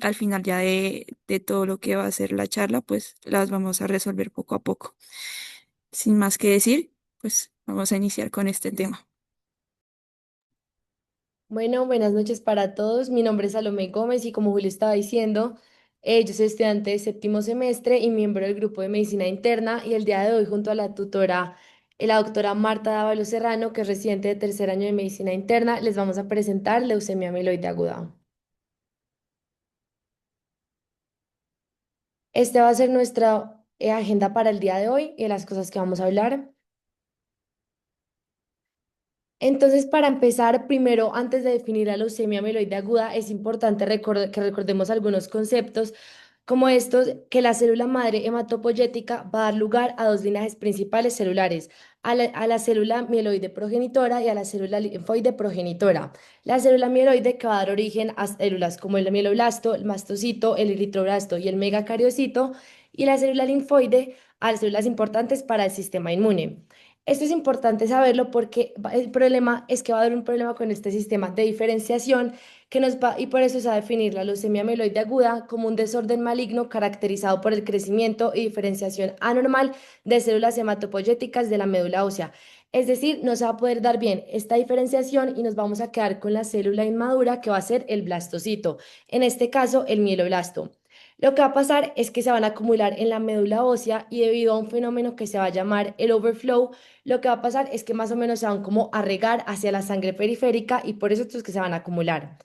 al final ya de todo lo que va a ser la charla, pues las vamos a resolver poco a poco. Sin más que decir, pues vamos a iniciar con este tema. Bueno, buenas noches para todos. Mi nombre es Salomé Gómez y como Julio estaba diciendo, yo soy estudiante de séptimo semestre y miembro del grupo de medicina interna y el día de hoy junto a la tutora, la doctora Marta Dávalo Serrano, que es residente de tercer año de medicina interna, les vamos a presentar leucemia mieloide aguda. Esta va a ser nuestra agenda para el día de hoy y de las cosas que vamos a hablar. Entonces, para empezar, primero, antes de definir la leucemia mieloide aguda, es importante que recordemos algunos conceptos como estos, que la célula madre hematopoyética va a dar lugar a dos linajes principales celulares, a la célula mieloide progenitora y a la célula linfoide progenitora. La célula mieloide que va a dar origen a células como el mieloblasto, el mastocito, el eritroblasto y el megacariocito, y la célula linfoide a las células importantes para el sistema inmune. Esto es importante saberlo porque el problema es que va a haber un problema con este sistema de diferenciación que nos va, y por eso se va a definir la leucemia mieloide aguda como un desorden maligno caracterizado por el crecimiento y diferenciación anormal de células hematopoyéticas de la médula ósea. Es decir, no se va a poder dar bien esta diferenciación y nos vamos a quedar con la célula inmadura que va a ser el blastocito, en este caso el mieloblasto. Lo que va a pasar es que se van a acumular en la médula ósea y debido a un fenómeno que se va a llamar el overflow, lo que va a pasar es que más o menos se van como a regar hacia la sangre periférica y por eso es que se van a acumular.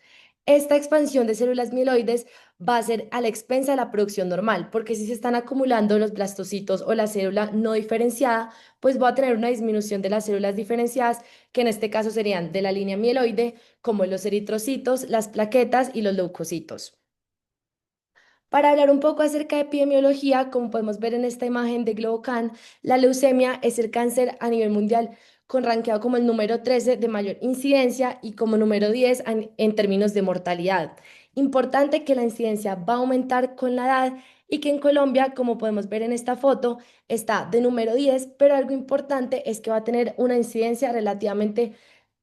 Esta expansión de células mieloides va a ser a la expensa de la producción normal, porque si se están acumulando los blastocitos o la célula no diferenciada, pues va a tener una disminución de las células diferenciadas, que en este caso serían de la línea mieloide, como los eritrocitos, las plaquetas y los leucocitos. Para hablar un poco acerca de epidemiología, como podemos ver en esta imagen de Globocan, la leucemia es el cáncer a nivel mundial con rankeado como el número 13 de mayor incidencia y como número 10 en términos de mortalidad. Importante que la incidencia va a aumentar con la edad y que en Colombia, como podemos ver en esta foto, está de número 10, pero algo importante es que va a tener una incidencia relativamente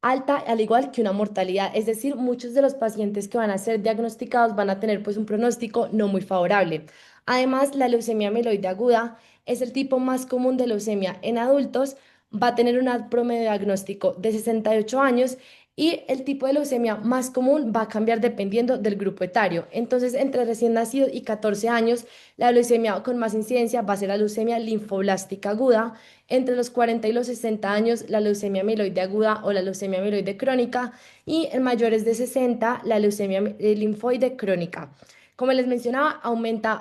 alta, al igual que una mortalidad. Es decir, muchos de los pacientes que van a ser diagnosticados van a tener pues un pronóstico no muy favorable. Además, la leucemia mieloide aguda es el tipo más común de leucemia en adultos, va a tener un promedio diagnóstico de 68 años y el tipo de leucemia más común va a cambiar dependiendo del grupo etario. Entonces, entre recién nacidos y 14 años, la leucemia con más incidencia va a ser la leucemia linfoblástica aguda. Entre los 40 y los 60 años, la leucemia mieloide aguda o la leucemia mieloide crónica, y en mayores de 60, la leucemia linfoide crónica. Como les mencionaba,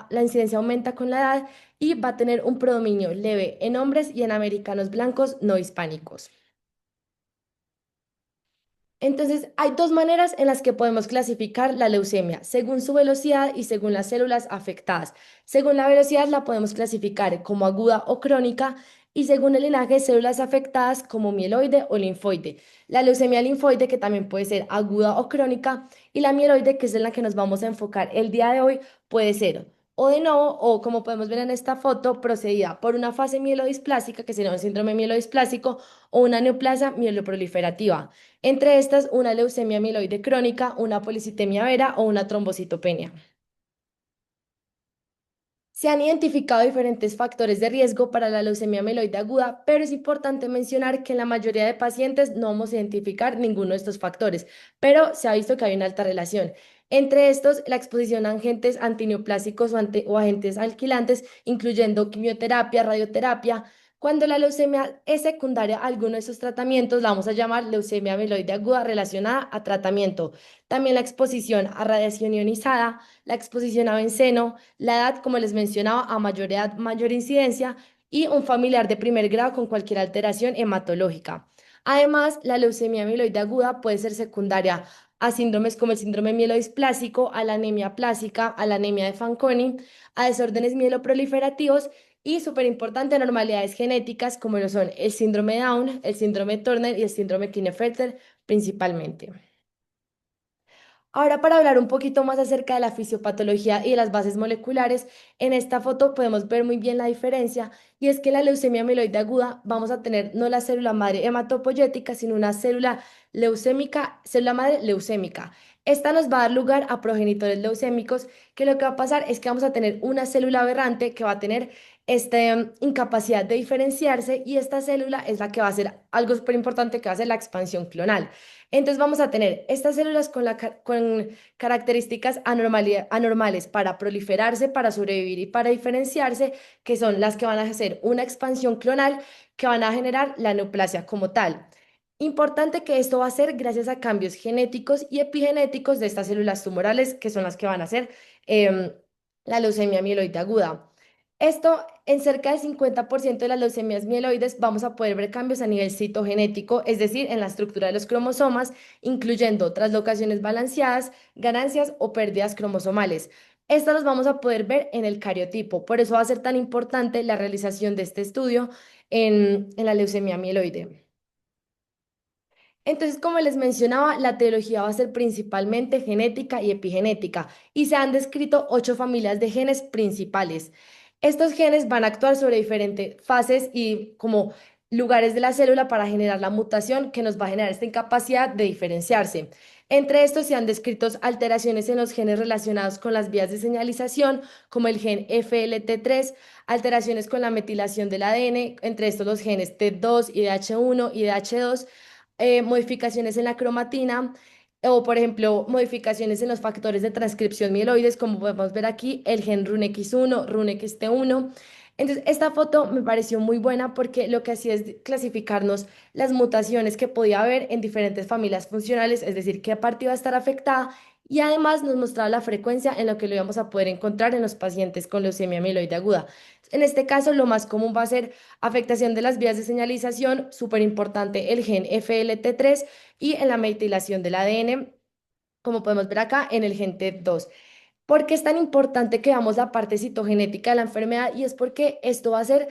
la incidencia aumenta con la edad y va a tener un predominio leve en hombres y en americanos blancos no hispánicos. Entonces, hay dos maneras en las que podemos clasificar la leucemia, según su velocidad y según las células afectadas. Según la velocidad la podemos clasificar como aguda o crónica y según el linaje de células afectadas como mieloide o linfoide. La leucemia linfoide, que también puede ser aguda o crónica, y la mieloide, que es en la que nos vamos a enfocar el día de hoy, puede ser o de no, o como podemos ver en esta foto, procedida por una fase mielodisplásica, que sería un síndrome mielodisplásico, o una neoplasia mieloproliferativa. Entre estas, una leucemia mieloide crónica, una policitemia vera o una trombocitopenia. Se han identificado diferentes factores de riesgo para la leucemia mieloide aguda, pero es importante mencionar que en la mayoría de pacientes no vamos a identificar ninguno de estos factores, pero se ha visto que hay una alta relación. Entre estos, la exposición a agentes antineoplásicos o agentes alquilantes, incluyendo quimioterapia, radioterapia. Cuando la leucemia es secundaria a alguno de esos tratamientos, la vamos a llamar leucemia mieloide aguda relacionada a tratamiento. También la exposición a radiación ionizada, la exposición a benceno, la edad, como les mencionaba, a mayor edad, mayor incidencia, y un familiar de primer grado con cualquier alteración hematológica. Además, la leucemia mieloide aguda puede ser secundaria a síndromes como el síndrome mielodisplásico, a la anemia plásica, a la anemia de Fanconi, a desórdenes mieloproliferativos y, súper importante, anormalidades genéticas como lo son el síndrome de Down, el síndrome de Turner y el síndrome Klinefelter principalmente. Ahora, para hablar un poquito más acerca de la fisiopatología y de las bases moleculares, en esta foto podemos ver muy bien la diferencia, y es que en la leucemia mieloide aguda vamos a tener no la célula madre hematopoyética, sino una célula leucémica, célula madre leucémica. Esta nos va a dar lugar a progenitores leucémicos, que lo que va a pasar es que vamos a tener una célula aberrante que va a tener incapacidad de diferenciarse y esta célula es la que va a hacer algo súper importante que va a ser la expansión clonal. Entonces vamos a tener estas células con características anormales para proliferarse, para sobrevivir y para diferenciarse, que son las que van a hacer una expansión clonal que van a generar la neoplasia como tal. Importante que esto va a ser gracias a cambios genéticos y epigenéticos de estas células tumorales, que son las que van a hacer em, la leucemia mieloide aguda. Esto, en cerca del 50% de las leucemias mieloides, vamos a poder ver cambios a nivel citogenético, es decir, en la estructura de los cromosomas, incluyendo translocaciones balanceadas, ganancias o pérdidas cromosomales. Estas los vamos a poder ver en el cariotipo, por eso va a ser tan importante la realización de este estudio en la leucemia mieloide. Entonces, como les mencionaba, la teología va a ser principalmente genética y epigenética y se han descrito 8 familias de genes principales. Estos genes van a actuar sobre diferentes fases y como lugares de la célula para generar la mutación que nos va a generar esta incapacidad de diferenciarse. Entre estos se han descrito alteraciones en los genes relacionados con las vías de señalización, como el gen FLT3, alteraciones con la metilación del ADN, entre estos los genes T2, IDH1 y IDH2, modificaciones en la cromatina o, por ejemplo, modificaciones en los factores de transcripción mieloides, como podemos ver aquí, el gen RUNX1, RUNXT1. Entonces, esta foto me pareció muy buena porque lo que hacía es clasificarnos las mutaciones que podía haber en diferentes familias funcionales, es decir, qué parte iba a estar afectada y además nos mostraba la frecuencia en lo que lo íbamos a poder encontrar en los pacientes con leucemia mieloide aguda. En este caso, lo más común va a ser afectación de las vías de señalización, súper importante el gen FLT3 y en la metilación del ADN, como podemos ver acá en el gen TET2. ¿Por qué es tan importante que veamos la parte citogenética de la enfermedad? Y es porque esto va a ser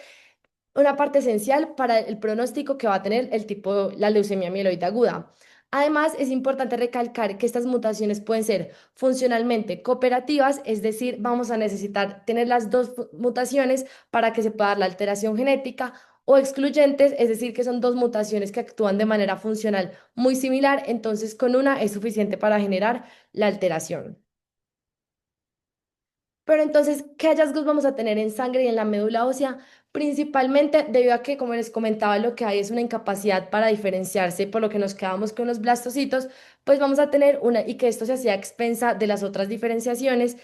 una parte esencial para el pronóstico que va a tener el tipo, la leucemia mieloide aguda. Además, es importante recalcar que estas mutaciones pueden ser funcionalmente cooperativas, es decir, vamos a necesitar tener las dos mutaciones para que se pueda dar la alteración genética, o excluyentes, es decir, que son dos mutaciones que actúan de manera funcional muy similar, entonces con una es suficiente para generar la alteración. Pero entonces, ¿qué hallazgos vamos a tener en sangre y en la médula ósea? Principalmente debido a que, como les comentaba, lo que hay es una incapacidad para diferenciarse, por lo que nos quedamos con los blastocitos, pues vamos a tener una, y que esto se hacía a expensa de las otras diferenciaciones,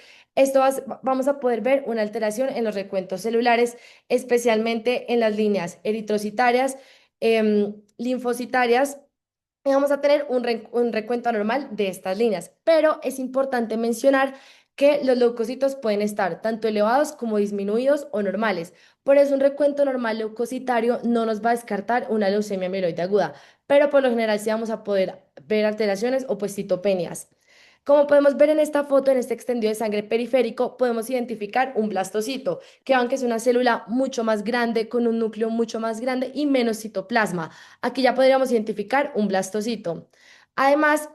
vamos a poder ver una alteración en los recuentos celulares, especialmente en las líneas eritrocitarias, linfocitarias, y vamos a tener un recuento anormal de estas líneas. Pero es importante mencionar que los leucocitos pueden estar tanto elevados como disminuidos o normales. Por eso un recuento normal leucocitario no nos va a descartar una leucemia mieloide aguda, pero por lo general sí vamos a poder ver alteraciones o pues citopenias. Como podemos ver en esta foto, en este extendido de sangre periférico, podemos identificar un blastocito, que aunque es una célula mucho más grande, con un núcleo mucho más grande y menos citoplasma. Aquí ya podríamos identificar un blastocito. Además,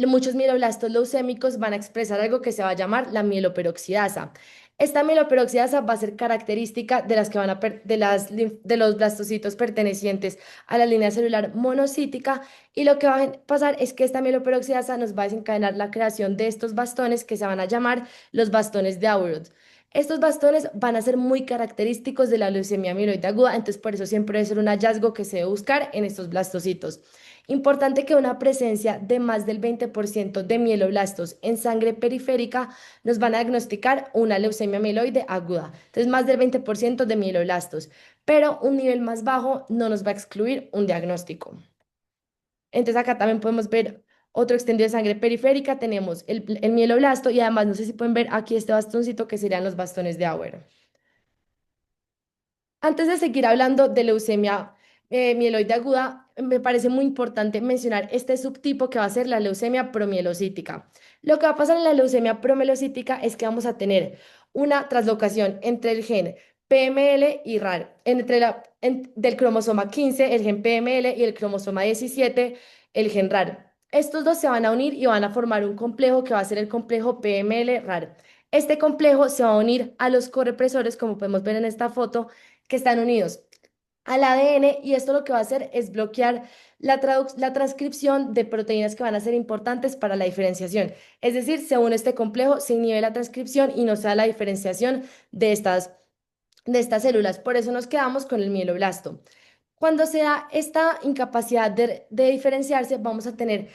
muchos mieloblastos leucémicos van a expresar algo que se va a llamar la mieloperoxidasa. Esta mieloperoxidasa va a ser característica de las que van a de los blastocitos pertenecientes a la línea celular monocítica y lo que va a pasar es que esta mieloperoxidasa nos va a desencadenar la creación de estos bastones que se van a llamar los bastones de Auroch. Estos bastones van a ser muy característicos de la leucemia mieloide aguda, entonces por eso siempre debe ser un hallazgo que se debe buscar en estos blastocitos. Importante que una presencia de más del 20% de mieloblastos en sangre periférica nos van a diagnosticar una leucemia mieloide aguda. Entonces, más del 20% de mieloblastos, pero un nivel más bajo no nos va a excluir un diagnóstico. Entonces, acá también podemos ver otro extendido de sangre periférica. Tenemos el mieloblasto y además, no sé si pueden ver aquí este bastoncito que serían los bastones de Auer. Antes de seguir hablando de leucemia mieloide aguda, me parece muy importante mencionar este subtipo que va a ser la leucemia promielocítica. Lo que va a pasar en la leucemia promielocítica es que vamos a tener una translocación entre el gen PML y RAR, del cromosoma 15, el gen PML, y el cromosoma 17, el gen RAR. Estos dos se van a unir y van a formar un complejo que va a ser el complejo PML-RAR. Este complejo se va a unir a los correpresores, como podemos ver en esta foto, que están unidos. al ADN y esto lo que va a hacer es bloquear la transcripción de proteínas que van a ser importantes para la diferenciación. Es decir, según este complejo, se inhibe la transcripción y no se da la diferenciación de estas células. Por eso nos quedamos con el mieloblasto. Cuando se da esta incapacidad de diferenciarse, vamos a tener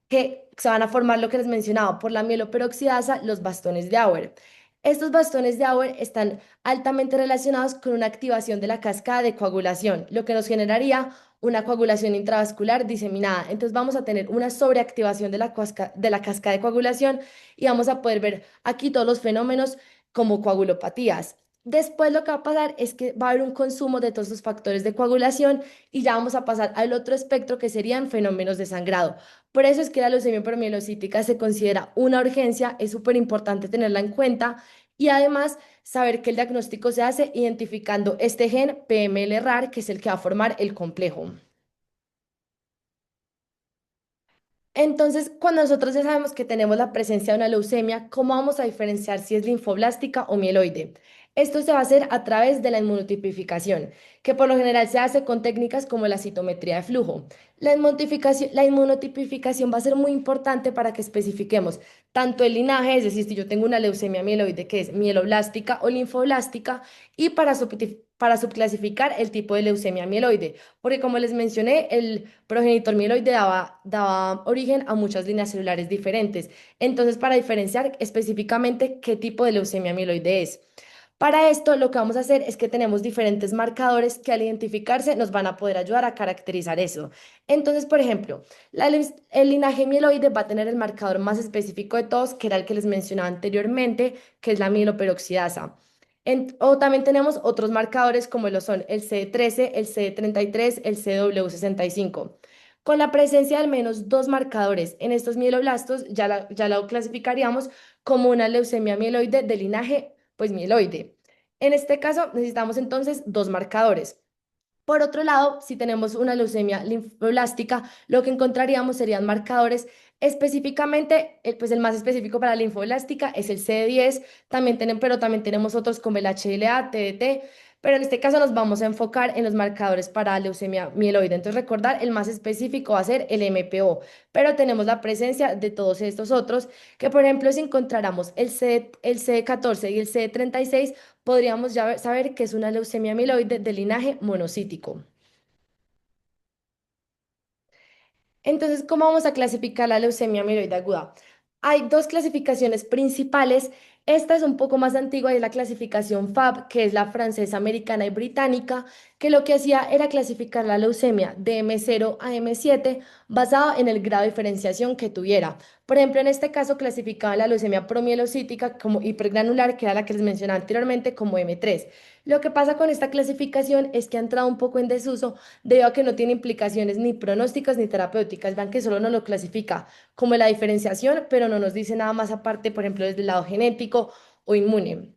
que se van a formar lo que les mencionaba por la mieloperoxidasa, los bastones de Auer. Estos bastones de Auer están altamente relacionados con una activación de la cascada de coagulación, lo que nos generaría una coagulación intravascular diseminada. Entonces vamos a tener una sobreactivación de la cascada de coagulación y vamos a poder ver aquí todos los fenómenos como coagulopatías. Después lo que va a pasar es que va a haber un consumo de todos los factores de coagulación y ya vamos a pasar al otro espectro que serían fenómenos de sangrado. Por eso es que la leucemia hipermielocítica se considera una urgencia, es súper importante tenerla en cuenta y además saber que el diagnóstico se hace identificando este gen PML-RAR, que es el que va a formar el complejo. Entonces, cuando nosotros ya sabemos que tenemos la presencia de una leucemia, ¿cómo vamos a diferenciar si es linfoblástica o mieloide? Esto se va a hacer a través de la inmunotipificación, que por lo general se hace con técnicas como la citometría de flujo. La inmunotipificación va a ser muy importante para que especifiquemos tanto el linaje, es decir, si yo tengo una leucemia mieloide que es mieloblástica o linfoblástica, y para subclasificar el tipo de leucemia mieloide, porque como les mencioné, el progenitor mieloide daba origen a muchas líneas celulares diferentes. Entonces, para diferenciar específicamente qué tipo de leucemia mieloide es. Para esto, lo que vamos a hacer es que tenemos diferentes marcadores que al identificarse nos van a poder ayudar a caracterizar eso. Entonces, por ejemplo, el linaje mieloide va a tener el marcador más específico de todos, que era el que les mencionaba anteriormente, que es la mieloperoxidasa. O también tenemos otros marcadores como lo son el CD13, el CD33, el CW65. Con la presencia de al menos dos marcadores en estos mieloblastos, ya lo clasificaríamos como una leucemia mieloide de linaje pues mieloide. En este caso necesitamos entonces dos marcadores. Por otro lado, si tenemos una leucemia linfoblástica, lo que encontraríamos serían marcadores específicamente, pues el más específico para la linfoblástica es el CD10, pero también tenemos otros como el HLA, TDT, pero en este caso nos vamos a enfocar en los marcadores para leucemia mieloide. Entonces recordar, el más específico va a ser el MPO, pero tenemos la presencia de todos estos otros, que por ejemplo si encontráramos el CD14 y el CD36, podríamos ya saber que es una leucemia mieloide de linaje monocítico. Entonces, ¿cómo vamos a clasificar la leucemia mieloide aguda? Hay dos clasificaciones principales. Esta es un poco más antigua y es la clasificación FAB, que es la francesa, americana y británica, que lo que hacía era clasificar la leucemia de M0 a M7 basado en el grado de diferenciación que tuviera. Por ejemplo, en este caso clasificaba la leucemia promielocítica como hipergranular, que era la que les mencionaba anteriormente, como M3. Lo que pasa con esta clasificación es que ha entrado un poco en desuso debido a que no tiene implicaciones ni pronósticas ni terapéuticas. Vean que solo nos lo clasifica como la diferenciación, pero no nos dice nada más aparte, por ejemplo, desde el lado genético o inmune.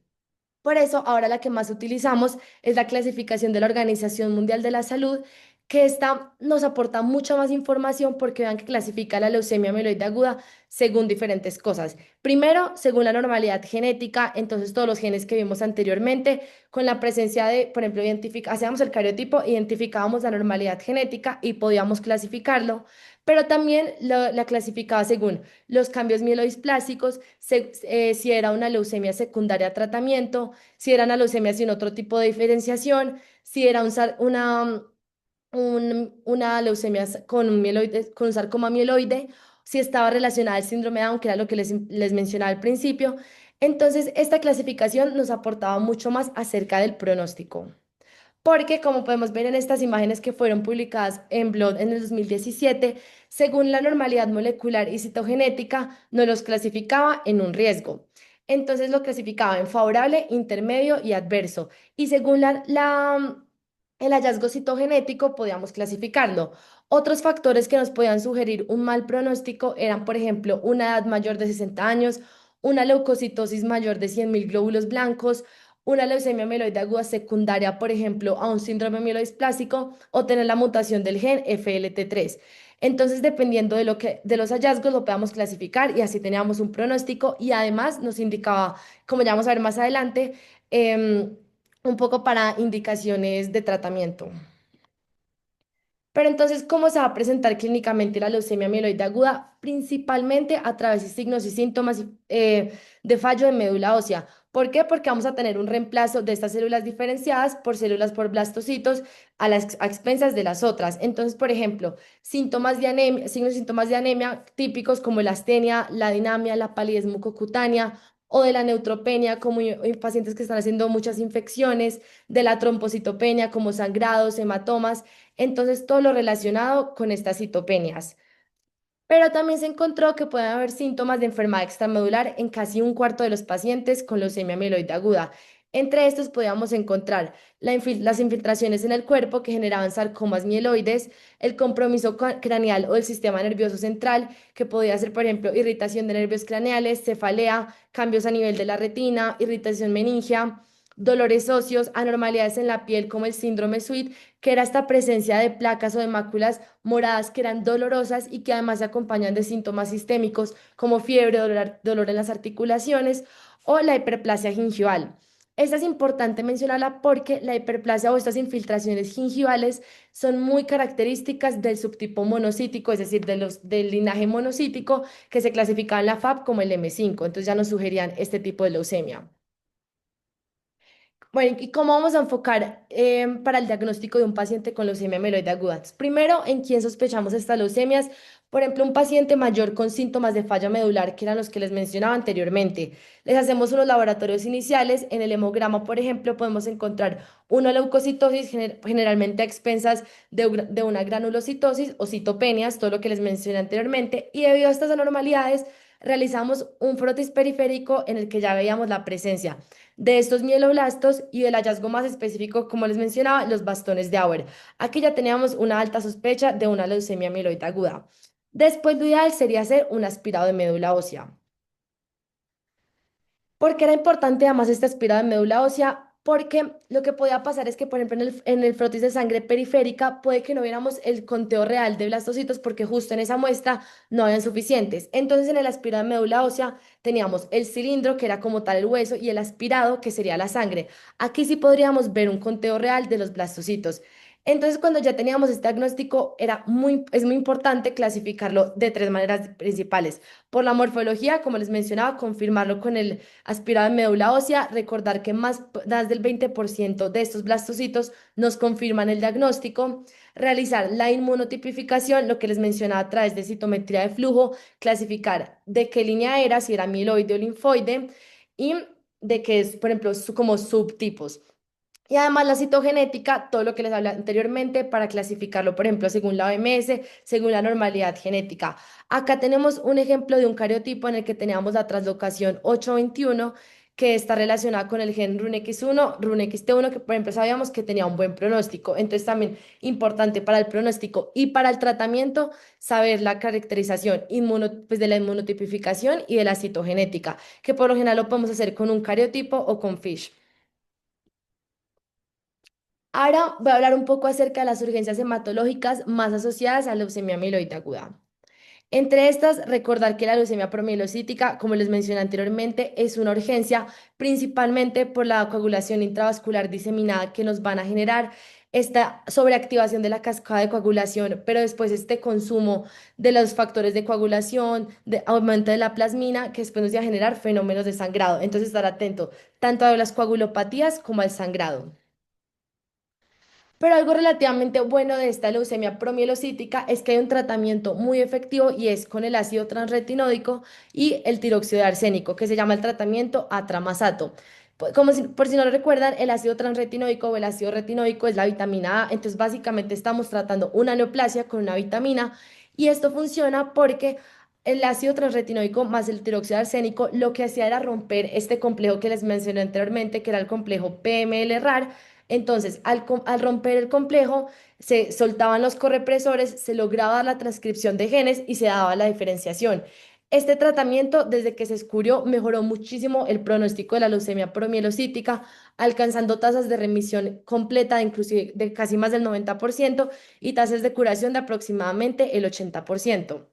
Por eso, ahora la que más utilizamos es la clasificación de la Organización Mundial de la Salud, que esta nos aporta mucha más información porque vean que clasifica la leucemia mieloide aguda según diferentes cosas. Primero, según la normalidad genética, entonces todos los genes que vimos anteriormente, con la presencia de, por ejemplo, hacíamos el cariotipo, identificábamos la normalidad genética y podíamos clasificarlo, pero también la clasificaba según los cambios mieloisplásicos, si era una leucemia secundaria a tratamiento, si era una leucemia sin otro tipo de diferenciación, si era una leucemia con con un sarcoma mieloide, si estaba relacionada al síndrome de Down, que era lo que les mencionaba al principio. Entonces, esta clasificación nos aportaba mucho más acerca del pronóstico. Porque, como podemos ver en estas imágenes que fueron publicadas en Blood en el 2017, según la normalidad molecular y citogenética, nos los clasificaba en un riesgo. Entonces lo clasificaba en favorable, intermedio y adverso. Y según el hallazgo citogenético, podíamos clasificarlo. Otros factores que nos podían sugerir un mal pronóstico eran, por ejemplo, una edad mayor de 60 años, una leucocitosis mayor de 100.000 glóbulos blancos, una leucemia mieloide aguda secundaria, por ejemplo, a un síndrome mielodisplásico o tener la mutación del gen FLT3. Entonces, dependiendo de los hallazgos, lo podamos clasificar y así teníamos un pronóstico y además nos indicaba, como ya vamos a ver más adelante, un poco para indicaciones de tratamiento. Pero entonces, ¿cómo se va a presentar clínicamente la leucemia mieloide aguda? Principalmente a través de signos y síntomas de fallo de médula ósea. ¿Por qué? Porque vamos a tener un reemplazo de estas células diferenciadas por células por blastocitos a expensas de las otras. Entonces, por ejemplo, síntomas de anemia, signos y síntomas de anemia típicos como la astenia, la dinamia, la palidez mucocutánea o de la neutropenia, como en pacientes que están haciendo muchas infecciones, de la trombocitopenia, como sangrados, hematomas. Entonces, todo lo relacionado con estas citopenias. Pero también se encontró que pueden haber síntomas de enfermedad extramedular en casi un cuarto de los pacientes con leucemia mieloide aguda. Entre estos podíamos encontrar las infiltraciones en el cuerpo que generaban sarcomas mieloides, el compromiso craneal o del sistema nervioso central, que podía ser, por ejemplo, irritación de nervios craneales, cefalea, cambios a nivel de la retina, irritación meningia, dolores óseos, anormalidades en la piel como el síndrome SWIT, que era esta presencia de placas o de máculas moradas que eran dolorosas y que además se acompañan de síntomas sistémicos como fiebre, dolor en las articulaciones o la hiperplasia gingival. Esta es importante mencionarla porque la hiperplasia o estas infiltraciones gingivales son muy características del subtipo monocítico, es decir, del linaje monocítico que se clasificaba en la FAB como el M5. Entonces ya nos sugerían este tipo de leucemia. Bueno, ¿y cómo vamos a enfocar para el diagnóstico de un paciente con leucemia mieloide aguda? Entonces, primero, ¿en quién sospechamos estas leucemias? Por ejemplo, un paciente mayor con síntomas de falla medular, que eran los que les mencionaba anteriormente. Les hacemos unos laboratorios iniciales. En el hemograma, por ejemplo, podemos encontrar una leucocitosis, generalmente a expensas de una granulocitosis o citopenias, todo lo que les mencioné anteriormente. Y debido a estas anormalidades, realizamos un frotis periférico en el que ya veíamos la presencia de estos mieloblastos y del hallazgo más específico, como les mencionaba, los bastones de Auer. Aquí ya teníamos una alta sospecha de una leucemia mieloide aguda. Después, lo ideal sería hacer un aspirado de médula ósea. ¿Por qué era importante además este aspirado de médula ósea? Porque lo que podía pasar es que, por ejemplo, en el frotis de sangre periférica puede que no viéramos el conteo real de blastocitos porque justo en esa muestra no habían suficientes. Entonces, en el aspirado de médula ósea teníamos el cilindro, que era como tal el hueso, y el aspirado, que sería la sangre. Aquí sí podríamos ver un conteo real de los blastocitos. Entonces, cuando ya teníamos este diagnóstico, es muy importante clasificarlo de tres maneras principales. Por la morfología, como les mencionaba, confirmarlo con el aspirado en médula ósea, recordar que más del 20% de estos blastocitos nos confirman el diagnóstico, realizar la inmunotipificación, lo que les mencionaba a través de citometría de flujo, clasificar de qué línea era, si era mieloide o linfoide, y de qué es, por ejemplo, como subtipos. Y además la citogenética, todo lo que les hablé anteriormente, para clasificarlo, por ejemplo, según la OMS, según la normalidad genética. Acá tenemos un ejemplo de un cariotipo en el que teníamos la translocación 821, que está relacionada con el gen RUNX1, RUNXT1, que por ejemplo sabíamos que tenía un buen pronóstico. Entonces también importante para el pronóstico y para el tratamiento saber la caracterización pues, de la inmunotipificación y de la citogenética, que por lo general lo podemos hacer con un cariotipo o con FISH. Ahora voy a hablar un poco acerca de las urgencias hematológicas más asociadas a la leucemia amiloide aguda. Entre estas, recordar que la leucemia promielocítica, como les mencioné anteriormente, es una urgencia principalmente por la coagulación intravascular diseminada que nos van a generar esta sobreactivación de la cascada de coagulación, pero después este consumo de los factores de coagulación, de aumento de la plasmina, que después nos va a generar fenómenos de sangrado. Entonces, estar atento tanto a las coagulopatías como al sangrado. Pero algo relativamente bueno de esta leucemia promielocítica es que hay un tratamiento muy efectivo y es con el ácido transretinódico y el tiróxido de arsénico, que se llama el tratamiento atramasato. Por si no lo recuerdan, el ácido transretinódico o el ácido retinoico es la vitamina A, entonces básicamente estamos tratando una neoplasia con una vitamina y esto funciona porque el ácido transretinoico más el tiróxido de arsénico lo que hacía era romper este complejo que les mencioné anteriormente, que era el complejo PML-RAR. Entonces, al romper el complejo, se soltaban los correpresores, se lograba la transcripción de genes y se daba la diferenciación. Este tratamiento, desde que se descubrió, mejoró muchísimo el pronóstico de la leucemia promielocítica, alcanzando tasas de remisión completa, inclusive de casi más del 90%, y tasas de curación de aproximadamente el 80%.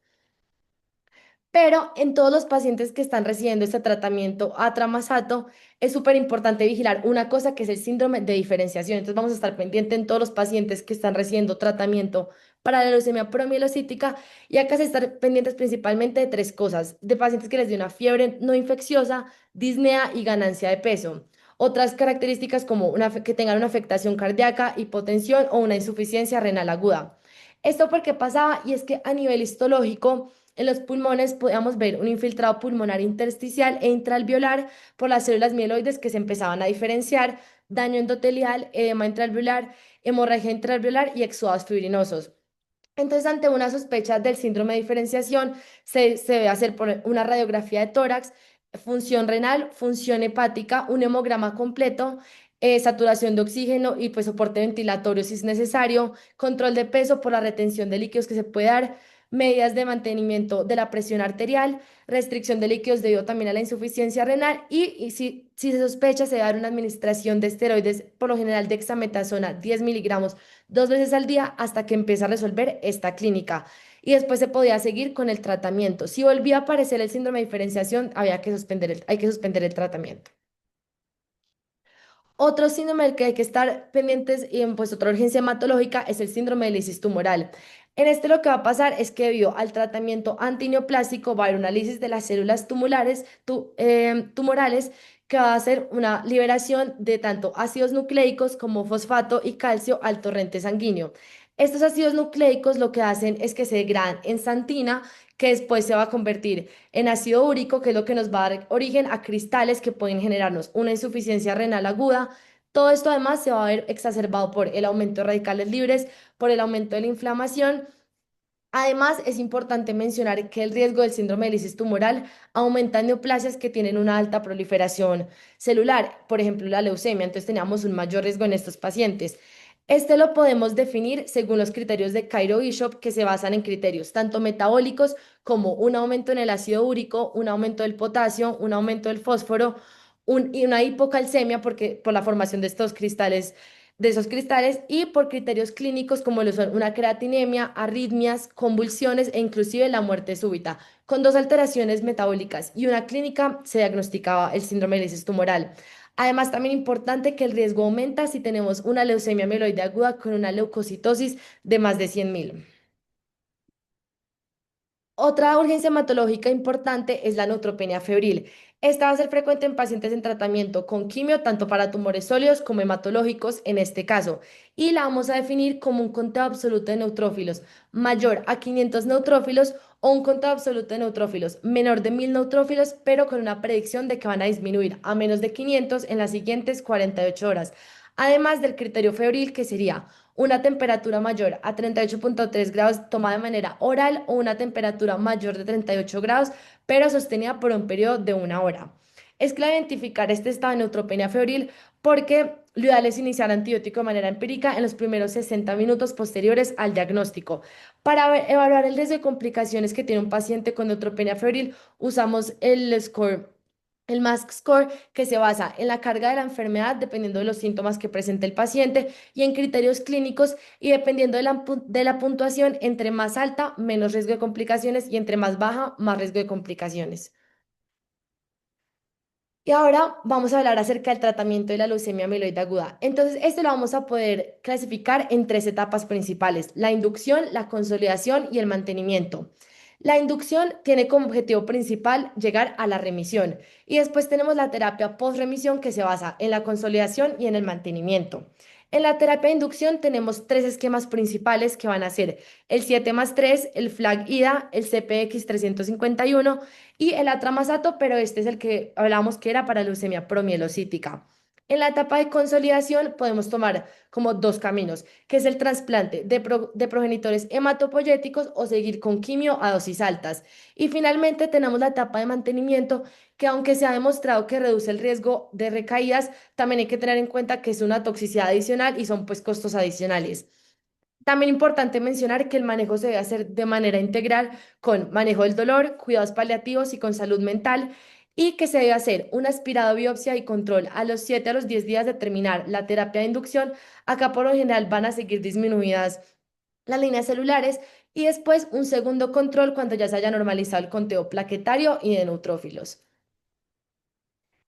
Pero en todos los pacientes que están recibiendo este tratamiento atramasato, es súper importante vigilar una cosa que es el síndrome de diferenciación. Entonces vamos a estar pendiente en todos los pacientes que están recibiendo tratamiento para la leucemia promielocítica y acá se están pendientes principalmente de tres cosas, de pacientes que les dio una fiebre no infecciosa, disnea y ganancia de peso. Otras características como que tengan una afectación cardíaca, hipotensión o una insuficiencia renal aguda. ¿Esto por qué pasaba? Y es que a nivel histológico, en los pulmones podíamos ver un infiltrado pulmonar intersticial e intraalveolar por las células mieloides que se empezaban a diferenciar, daño endotelial, edema intraalveolar, hemorragia intraalveolar y exudados fibrinosos. Entonces, ante una sospecha del síndrome de diferenciación, se debe hacer una radiografía de tórax, función renal, función hepática, un hemograma completo, saturación de oxígeno y pues soporte ventilatorio si es necesario, control de peso por la retención de líquidos que se puede dar, medidas de mantenimiento de la presión arterial, restricción de líquidos debido también a la insuficiencia renal y si se sospecha, se debe dar una administración de esteroides, por lo general dexametasona 10 miligramos 2 veces al día hasta que empieza a resolver esta clínica. Y después se podía seguir con el tratamiento. Si volvía a aparecer el síndrome de diferenciación, hay que suspender el tratamiento. Otro síndrome del que hay que estar pendientes y pues otra urgencia hematológica es el síndrome de lisis tumoral. En este lo que va a pasar es que debido al tratamiento antineoplásico va a haber una lisis de las células tumorales que va a hacer una liberación de tanto ácidos nucleicos como fosfato y calcio al torrente sanguíneo. Estos ácidos nucleicos lo que hacen es que se degradan en santina, que después se va a convertir en ácido úrico, que es lo que nos va a dar origen a cristales que pueden generarnos una insuficiencia renal aguda. Todo esto además se va a ver exacerbado por el aumento de radicales libres, por el aumento de la inflamación. Además, es importante mencionar que el riesgo del síndrome de lisis tumoral aumenta en neoplasias que tienen una alta proliferación celular, por ejemplo, la leucemia. Entonces, teníamos un mayor riesgo en estos pacientes. Este lo podemos definir según los criterios de Cairo-Bishop, que se basan en criterios tanto metabólicos como un aumento en el ácido úrico, un aumento del potasio, un aumento del fósforo y una hipocalcemia porque, por la formación de esos cristales y por criterios clínicos como lo son una creatinemia, arritmias, convulsiones e inclusive la muerte súbita. Con dos alteraciones metabólicas y una clínica se diagnosticaba el síndrome de lisis tumoral. Además, también importante que el riesgo aumenta si tenemos una leucemia mieloide aguda con una leucocitosis de más de 100.000. Otra urgencia hematológica importante es la neutropenia febril. Esta va a ser frecuente en pacientes en tratamiento con quimio, tanto para tumores sólidos como hematológicos en este caso, y la vamos a definir como un conteo absoluto de neutrófilos mayor a 500 neutrófilos o un conteo absoluto de neutrófilos menor de 1000 neutrófilos, pero con una predicción de que van a disminuir a menos de 500 en las siguientes 48 horas. Además del criterio febril, que sería una temperatura mayor a 38,3 grados tomada de manera oral o una temperatura mayor de 38 grados, pero sostenida por un periodo de 1 hora. Es clave identificar este estado de neutropenia febril porque lo ideal es iniciar antibiótico de manera empírica en los primeros 60 minutos posteriores al diagnóstico. Para evaluar el riesgo de complicaciones que tiene un paciente con neutropenia febril, usamos el MASC score, que se basa en la carga de la enfermedad dependiendo de los síntomas que presente el paciente y en criterios clínicos y dependiendo de la puntuación, entre más alta, menos riesgo de complicaciones y entre más baja, más riesgo de complicaciones. Y ahora vamos a hablar acerca del tratamiento de la leucemia mieloide aguda. Entonces, este lo vamos a poder clasificar en tres etapas principales: la inducción, la consolidación y el mantenimiento. La inducción tiene como objetivo principal llegar a la remisión y después tenemos la terapia post-remisión que se basa en la consolidación y en el mantenimiento. En la terapia de inducción tenemos tres esquemas principales que van a ser el 7+3, el FLAG-IDA, el CPX 351 y el atramasato, pero este es el que hablábamos que era para leucemia promielocítica. En la etapa de consolidación podemos tomar como dos caminos, que es el trasplante de progenitores hematopoyéticos o seguir con quimio a dosis altas. Y finalmente tenemos la etapa de mantenimiento, que aunque se ha demostrado que reduce el riesgo de recaídas, también hay que tener en cuenta que es una toxicidad adicional y son pues costos adicionales. También importante mencionar que el manejo se debe hacer de manera integral con manejo del dolor, cuidados paliativos y con salud mental y que se debe hacer un aspirado biopsia y control a los 7 a los 10 días de terminar la terapia de inducción. Acá por lo general van a seguir disminuidas las líneas celulares y después un segundo control cuando ya se haya normalizado el conteo plaquetario y de neutrófilos.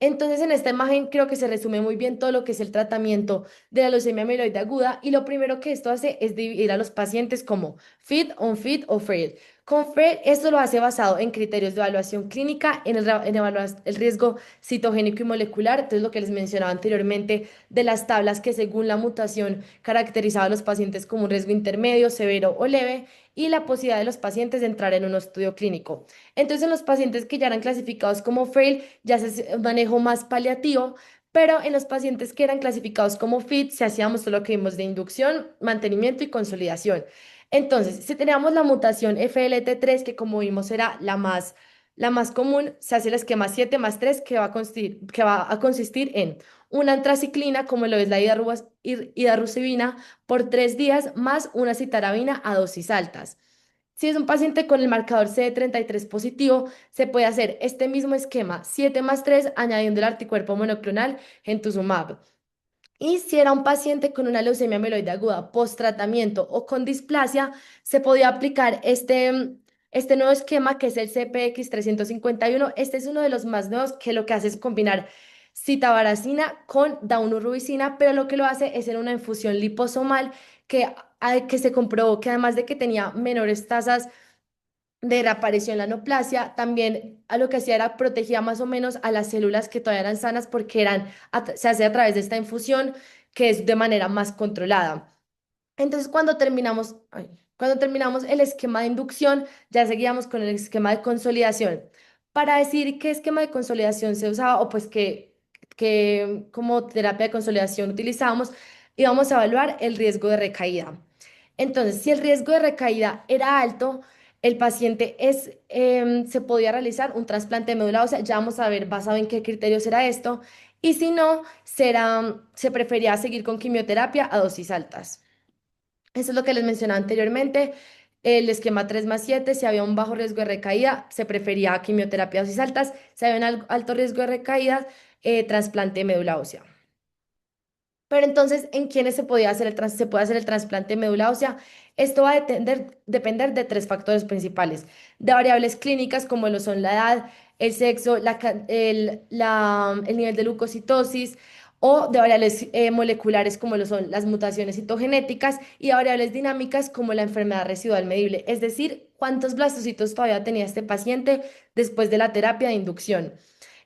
Entonces, en esta imagen creo que se resume muy bien todo lo que es el tratamiento de la leucemia amiloide aguda y lo primero que esto hace es dividir a los pacientes como fit, unfit o fail. Con fail, esto lo hace basado en criterios de evaluación clínica, en evaluar el riesgo citogénico y molecular, entonces lo que les mencionaba anteriormente de las tablas que según la mutación caracterizaba a los pacientes como un riesgo intermedio, severo o leve y la posibilidad de los pacientes de entrar en un estudio clínico. Entonces, en los pacientes que ya eran clasificados como fail, ya se hace un manejo más paliativo, pero en los pacientes que eran clasificados como fit, se hacíamos todo lo que vimos de inducción, mantenimiento y consolidación. Entonces, si teníamos la mutación FLT3, que como vimos era la más común, se hace el esquema 7 más 3, que va a consistir en una antraciclina, como lo es la hidarrucibina, por 3 días, más una citarabina a dosis altas. Si es un paciente con el marcador CD33 positivo, se puede hacer este mismo esquema 7 más 3 añadiendo el anticuerpo monoclonal Gentusumab. Y si era un paciente con una leucemia amiloide aguda post-tratamiento o con displasia, se podía aplicar este nuevo esquema que es el CPX 351. Este es uno de los más nuevos que lo que hace es combinar citabaracina con daunorubicina, pero lo que lo hace es en una infusión liposomal que se comprobó que además de que tenía menores tasas de reaparición la neoplasia, también a lo que hacía era protegía más o menos a las células que todavía eran sanas porque se hace a través de esta infusión que es de manera más controlada. Entonces, cuando terminamos el esquema de inducción, ya seguíamos con el esquema de consolidación. Para decir qué esquema de consolidación se usaba o pues que como terapia de consolidación utilizábamos, íbamos a evaluar el riesgo de recaída. Entonces, si el riesgo de recaída era alto, el paciente se podía realizar un trasplante de médula ósea. Ya vamos a ver basado en qué criterios era esto. Y si no, se prefería seguir con quimioterapia a dosis altas. Eso es lo que les mencionaba anteriormente. El esquema 3 más 7, si había un bajo riesgo de recaída, se prefería quimioterapia a dosis altas. Si había un alto riesgo de recaída, trasplante de médula ósea. Pero entonces, ¿en quiénes se puede hacer el trasplante de médula ósea? Esto va a depender de tres factores principales, de variables clínicas como lo son la edad, el sexo, el nivel de leucocitosis, o de variables moleculares como lo son las mutaciones citogenéticas y de variables dinámicas como la enfermedad residual medible, es decir, cuántos blastocitos todavía tenía este paciente después de la terapia de inducción.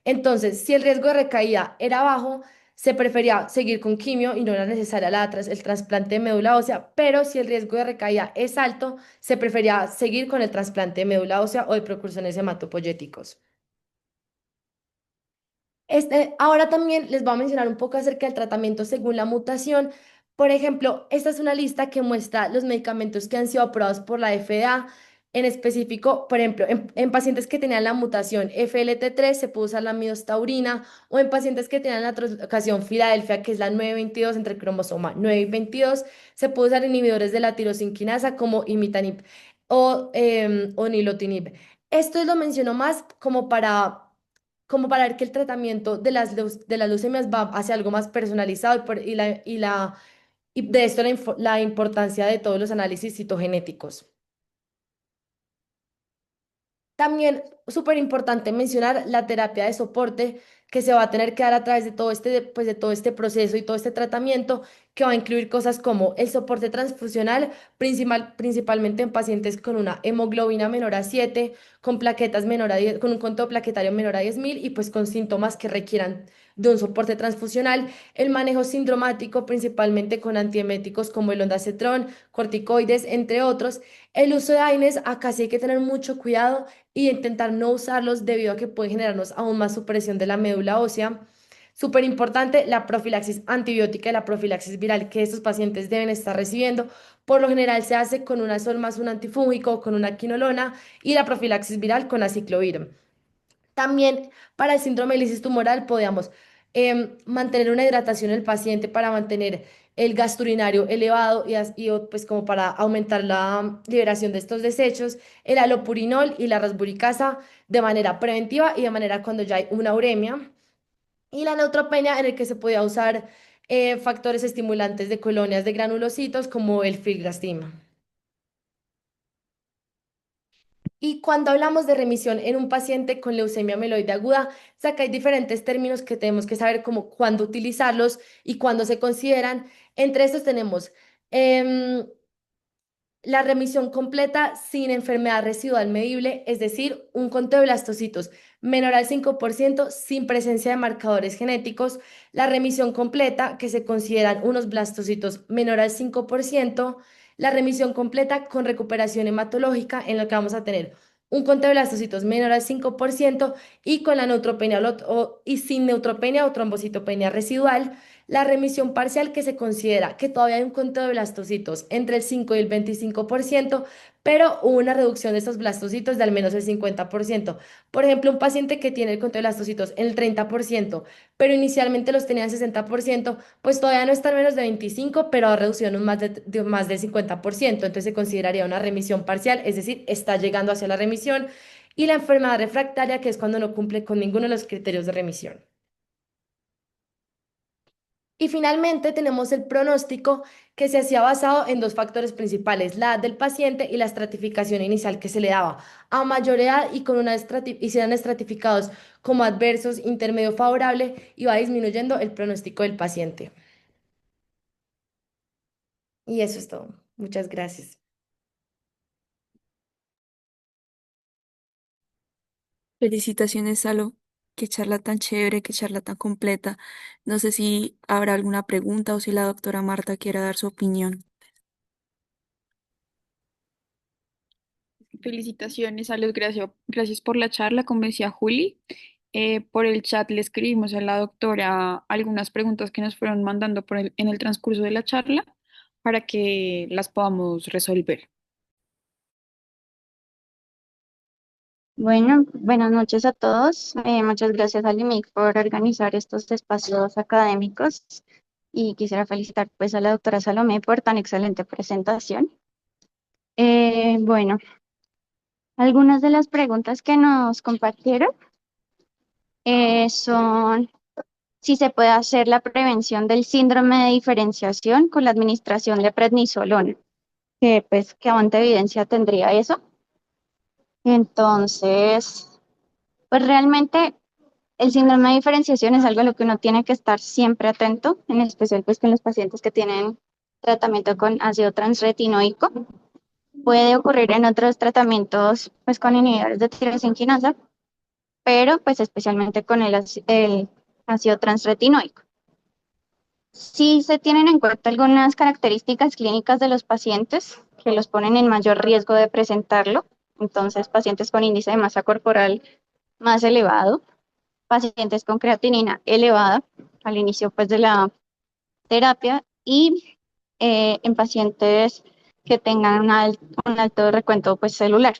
Entonces, si el riesgo de recaída era bajo, se prefería seguir con quimio y no era necesaria el trasplante de médula ósea, pero si el riesgo de recaída es alto, se prefería seguir con el trasplante de médula ósea o de precursores hematopoyéticos. Ahora también les voy a mencionar un poco acerca del tratamiento según la mutación. Por ejemplo, esta es una lista que muestra los medicamentos que han sido aprobados por la FDA. En específico, por ejemplo, en pacientes que tenían la mutación FLT3 se puede usar la midostaurina o en pacientes que tenían la translocación Filadelfia, que es la 922 entre el cromosoma 9 y 22, se puede usar inhibidores de la tirosinquinasa como imitanib o nilotinib. Esto lo menciono más como para ver que el tratamiento de de las leucemias va hacia algo más personalizado y de esto la importancia de todos los análisis citogenéticos. También súper importante mencionar la terapia de soporte que se va a tener que dar a través de pues de todo este proceso y todo este tratamiento, que va a incluir cosas como el soporte transfusional, principalmente en pacientes con una hemoglobina menor a 7, con plaquetas menor a 10, con un conteo plaquetario menor a 10.000 y pues con síntomas que requieran de un soporte transfusional, el manejo sindromático, principalmente con antieméticos como el ondansetron, corticoides, entre otros. El uso de AINES, acá sí hay que tener mucho cuidado y intentar no usarlos debido a que puede generarnos aún más supresión de la médula ósea. Súper importante, la profilaxis antibiótica y la profilaxis viral que estos pacientes deben estar recibiendo. Por lo general se hace con una sol más un antifúngico, con una quinolona y la profilaxis viral con aciclovir. También para el síndrome de lisis tumoral podemos mantener una hidratación del paciente para mantener el gasto urinario elevado pues como para aumentar la liberación de estos desechos, el alopurinol y la rasburicasa de manera preventiva y de manera cuando ya hay una uremia, y la neutropenia en el que se podía usar factores estimulantes de colonias de granulocitos como el filgrastim. Y cuando hablamos de remisión en un paciente con leucemia mieloide aguda, o sea que hay diferentes términos que tenemos que saber como cuándo utilizarlos y cuándo se consideran. Entre estos tenemos em, la remisión completa sin enfermedad residual medible, es decir, un conteo de blastocitos menor al 5% sin presencia de marcadores genéticos. La remisión completa, que se consideran unos blastocitos menor al 5%. La remisión completa con recuperación hematológica, en la que vamos a tener un conteo de blastocitos menor al 5% y con la neutropenia y sin neutropenia o trombocitopenia residual. La remisión parcial, que se considera que todavía hay un conteo de blastocitos entre el 5 y el 25%, pero hubo una reducción de estos blastocitos de al menos el 50%. Por ejemplo, un paciente que tiene el conteo de blastocitos en el 30%, pero inicialmente los tenía en 60%, pues todavía no está en menos de 25, pero ha reducido en un más del 50%. Entonces se consideraría una remisión parcial, es decir, está llegando hacia la remisión. Y la enfermedad refractaria, que es cuando no cumple con ninguno de los criterios de remisión. Y finalmente tenemos el pronóstico, que se hacía basado en dos factores principales: la edad del paciente y la estratificación inicial que se le daba. A mayor edad y con y sean estratificados como adversos, intermedio favorable, y va disminuyendo el pronóstico del paciente. Y eso es todo. Muchas gracias. Felicitaciones, Salo. Qué charla tan chévere, qué charla tan completa. No sé si habrá alguna pregunta o si la doctora Marta quiera dar su opinión. Felicitaciones a los gracias por la charla, como decía Juli. Por el chat le escribimos a la doctora algunas preguntas que nos fueron mandando en el transcurso de la charla para que las podamos resolver. Bueno, buenas noches a todos. Muchas gracias al IMIC por organizar estos espacios académicos y quisiera felicitar pues a la doctora Salomé por tan excelente presentación. Bueno, algunas de las preguntas que nos compartieron son si se puede hacer la prevención del síndrome de diferenciación con la administración de prednisolona, que pues qué aguante evidencia tendría eso. Entonces, pues realmente el síndrome de diferenciación es algo a lo que uno tiene que estar siempre atento, en especial pues con los pacientes que tienen tratamiento con ácido transretinoico. Puede ocurrir en otros tratamientos pues con inhibidores de tirosinquinasa, pero pues especialmente con el ácido transretinoico. Sí se tienen en cuenta algunas características clínicas de los pacientes que los ponen en mayor riesgo de presentarlo. Entonces, pacientes con índice de masa corporal más elevado, pacientes con creatinina elevada al inicio pues, de la terapia y en pacientes que tengan un alto recuento pues, celular.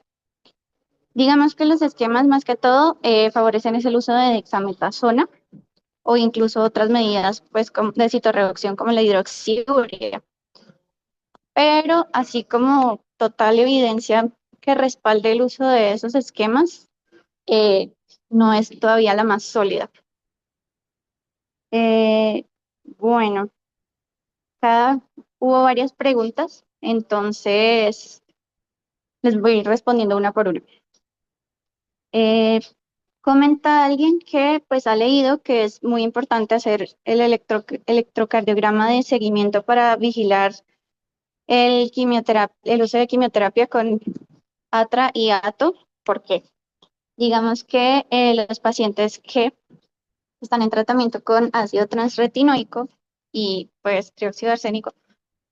Digamos que los esquemas más que todo favorecen es el uso de dexametasona o incluso otras medidas pues, de citorreducción como la hidroxiurea. Pero así como total evidencia que respalde el uso de esos esquemas, eh, no es todavía la más sólida. Eh, bueno, hubo varias preguntas, entonces les voy a ir respondiendo una por una. Eh, Comenta alguien que pues ha leído que es muy importante hacer el electrocardiograma de seguimiento para vigilar el uso de quimioterapia con ATRA y ATO. ¿Por qué? Digamos que los pacientes que están en tratamiento con ácido transretinoico y pues trióxido de arsénico,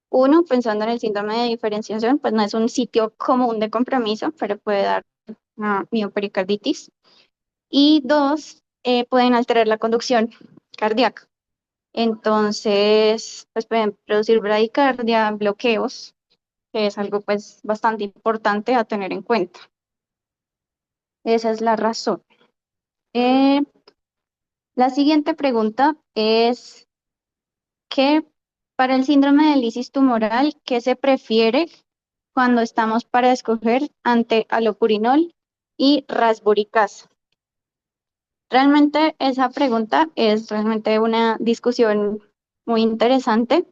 uno, pensando en el síndrome de diferenciación, pues no es un sitio común de compromiso, pero puede dar una miopericarditis. Y dos, pueden alterar la conducción cardíaca. Entonces, pues pueden producir bradicardia, bloqueos, que es algo pues bastante importante a tener en cuenta. Esa es la razón. Eh, la siguiente pregunta es que para el síndrome de lisis tumoral, ¿qué se prefiere cuando estamos para escoger ante alopurinol y rasburicasa? Realmente esa pregunta es realmente una discusión muy interesante,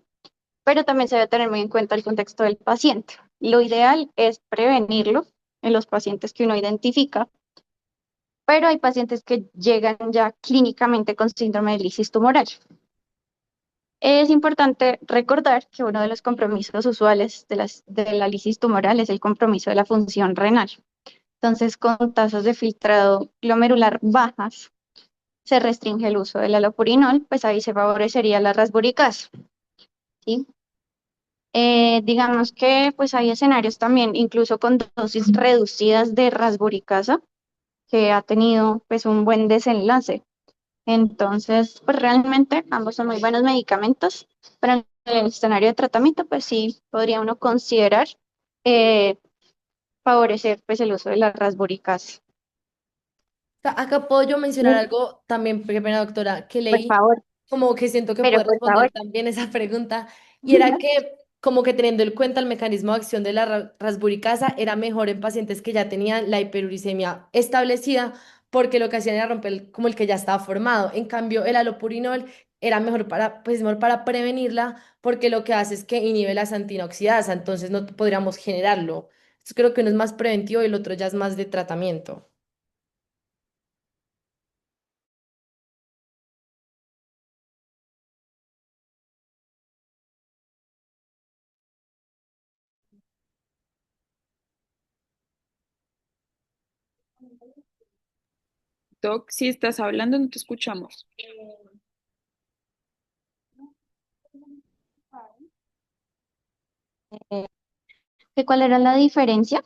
pero también se debe tener muy en cuenta el contexto del paciente. Lo ideal es prevenirlo, en los pacientes que uno identifica, pero hay pacientes que llegan ya clínicamente con síndrome de lisis tumoral. Es importante recordar que uno de los compromisos usuales de la lisis tumoral es el compromiso de la función renal. Entonces, con tasas de filtrado glomerular bajas, se restringe el uso del allopurinol, pues ahí se favorecería la rasburicasa, ¿sí? Digamos que pues hay escenarios también, incluso con dosis reducidas de rasburicasa, que ha tenido pues un buen desenlace. Entonces, pues realmente ambos son muy buenos medicamentos, pero en el escenario de tratamiento, pues sí podría uno considerar eh, favorecer pues el uso de la rasburicasa. Acá puedo yo mencionar Sí, algo también, qué pena, doctora, que por leí, favor, como que siento que pero puede por favor. responder también esa pregunta, y era que como que teniendo en cuenta el mecanismo de acción de la rasburicasa, era mejor en pacientes que ya tenían la hiperuricemia establecida, porque lo que hacían era romper como el que ya estaba formado. En cambio, el alopurinol era mejor para, pues, mejor para prevenirla, porque lo que hace es que inhibe las antinoxidasa, entonces no podríamos generarlo. Entonces creo que uno es más preventivo y el otro ya es más de tratamiento. Doc, si estás hablando, no te escuchamos. Eh, ¿Cuál era la diferencia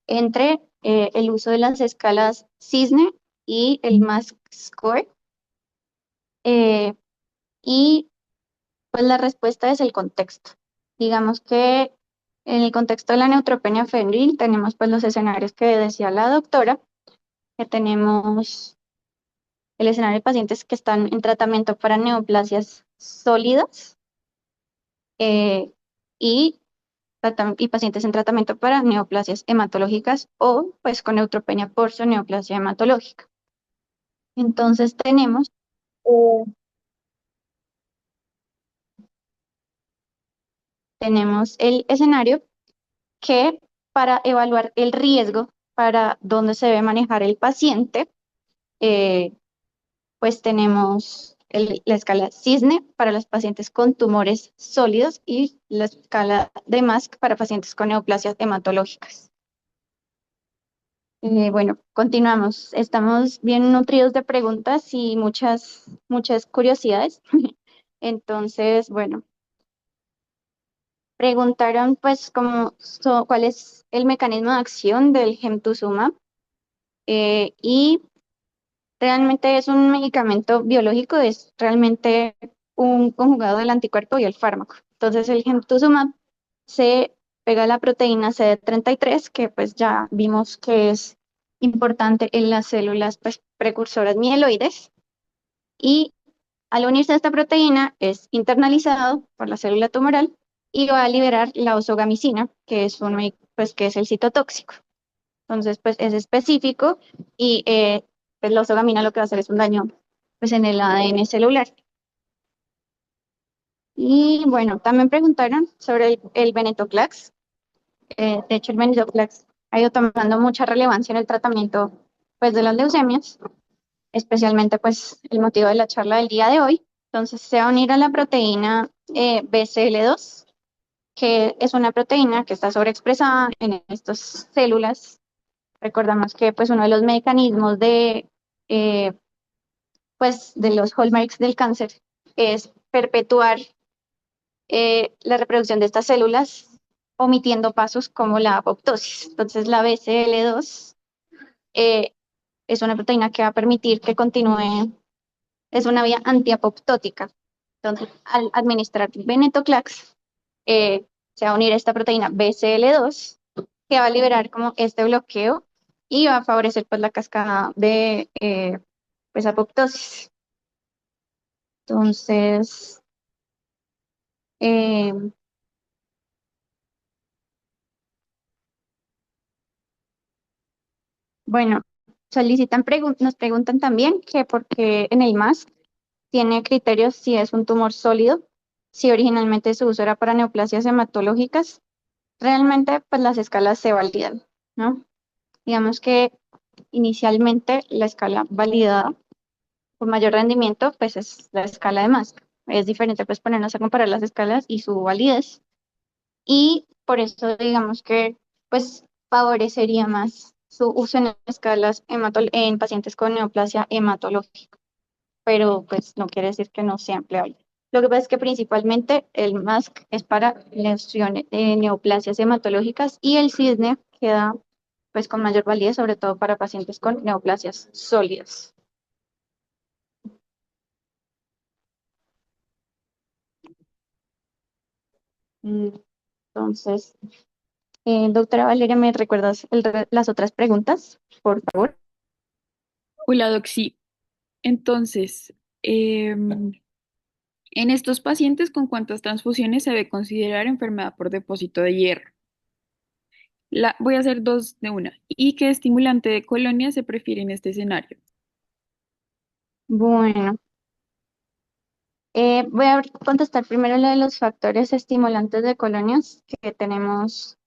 entre el uso de las escalas Cisne y el MASC score? Eh, y pues la respuesta es el contexto. Digamos que en el contexto de la neutropenia febril tenemos pues los escenarios que decía la doctora, que tenemos el escenario de pacientes que están en tratamiento para neoplasias sólidas eh, y, y pacientes en tratamiento para neoplasias hematológicas o pues con neutropenia por su neoplasia hematológica. Entonces eh, tenemos el escenario que para evaluar el riesgo para dónde se debe manejar el paciente, eh, pues tenemos la escala Cisne para los pacientes con tumores sólidos y la escala de MASC para pacientes con neoplasias hematológicas. Bueno, continuamos. Estamos bien nutridos de preguntas y muchas curiosidades. Entonces, bueno, preguntaron pues cuál es el mecanismo de acción del gemtuzumab y realmente es un medicamento biológico, es realmente un conjugado del anticuerpo y el fármaco. Entonces el gemtuzumab se pega a la proteína CD33, que pues ya vimos que es importante en las células pues, precursoras mieloides, y al unirse a esta proteína es internalizado por la célula tumoral y va a liberar la ozogamicina, que es pues, que es el citotóxico. Entonces, pues es específico y pues, la ozogamina lo que va a hacer es un daño pues, en el ADN celular. Y bueno, también preguntaron sobre el venetoclax. De hecho, el venetoclax ha ido tomando mucha relevancia en el tratamiento pues, de las leucemias, especialmente pues el motivo de la charla del día de hoy. Entonces, se va a unir a la proteína BCL2, que es una proteína que está sobreexpresada en estas células. Recordamos que pues uno de los mecanismos eh, pues, de los hallmarks del cáncer es perpetuar la reproducción de estas células omitiendo pasos como la apoptosis. Entonces la BCL2 eh, es una proteína que va a permitir que continúe, es una vía antiapoptótica. Entonces al administrar venetoclax se va a unir a esta proteína BCL2 que va a liberar como este bloqueo y va a favorecer pues la cascada de pues apoptosis. Entonces, eh, bueno, nos preguntan también que por qué en el MAS tiene criterios si es un tumor sólido, si originalmente su uso era para neoplasias hematológicas. Realmente, pues las escalas se validan. ¿no? Digamos que inicialmente la escala validada con mayor rendimiento, pues es la escala de Mask. Es diferente pues ponernos a comparar las escalas y su validez. Y por eso digamos que pues favorecería más su uso en escalas en pacientes con neoplasia hematológica, pero pues no quiere decir que no sea empleable. Lo que pasa es que principalmente el MASC es para lesiones de neoplasias hematológicas y el CISNE queda pues con mayor validez, sobre todo para pacientes con neoplasias sólidas. Entonces, doctora Valeria, ¿me recuerdas las otras preguntas, por favor? Hola, Doc, sí. Entonces, en estos pacientes, ¿con cuántas transfusiones se debe considerar enfermedad por depósito de hierro? Voy a hacer dos de una. ¿Y qué estimulante de colonia se prefiere en este escenario? Bueno, voy a contestar primero lo de los factores estimulantes de colonias que tenemos